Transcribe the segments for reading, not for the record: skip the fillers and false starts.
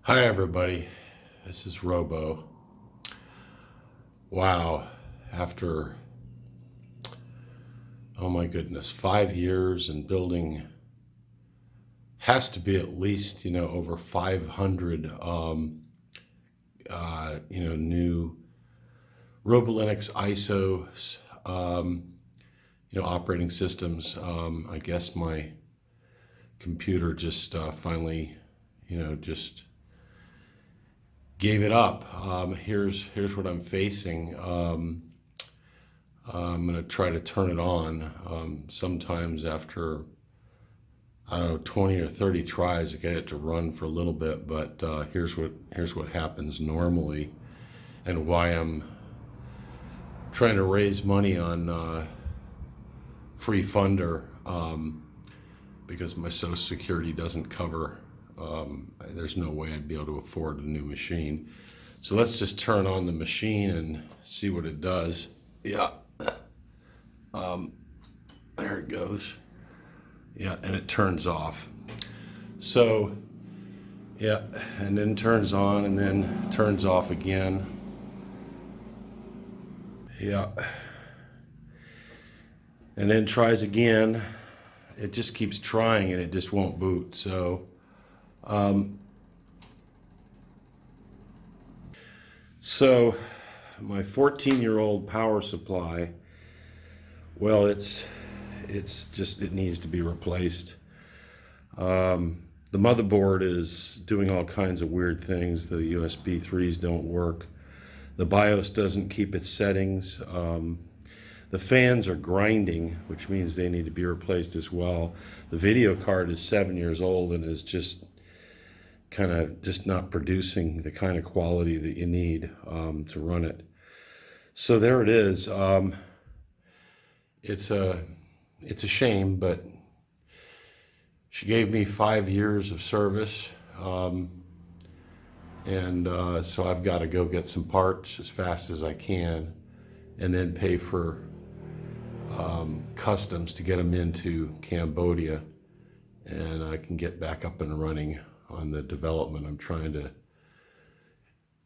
Hi everybody, this is Robo. Wow, after, oh my goodness, 5 years and building, has to be at least, over 500, new Robolinux ISOs, operating systems. I guess my computer just finally, just gave it up. Here's what I'm facing. I'm going to try to turn it on. Sometimes after, I don't know, 20 or 30 tries, I get it to run for a little bit, but here's what happens normally, and why I'm trying to raise money on free funder, because my Social Security doesn't cover. There's no way I'd be able to afford a new machine. So let's just turn on the machine and see what it does. Yeah. There it goes. Yeah, and it turns off. So, yeah, and then turns on and then turns off again. Yeah. And then tries again. It just keeps trying and it just won't boot. So, my 14-year-old power supply, well, it needs to be replaced. The motherboard is doing all kinds of weird things. The USB 3s don't work. The BIOS doesn't keep its settings. The fans are grinding, which means they need to be replaced as well. The video card is 7 years old and is just kind of just not producing the kind of quality that you need to run it. So there it is. It's a shame, but she gave me 5 years of service, and so I've got to go get some parts as fast as I can, and then pay for customs to get them into Cambodia, and I can get back up and running on the development. I'm trying to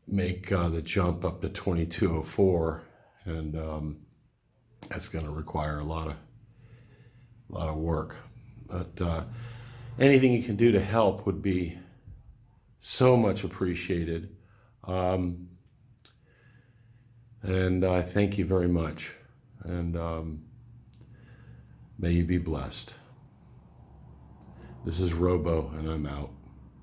make the jump up to 2204, and that's going to require a lot of work. But anything you can do to help would be so much appreciated. And I thank you very much. And may you be blessed. This is Robo, and I'm out.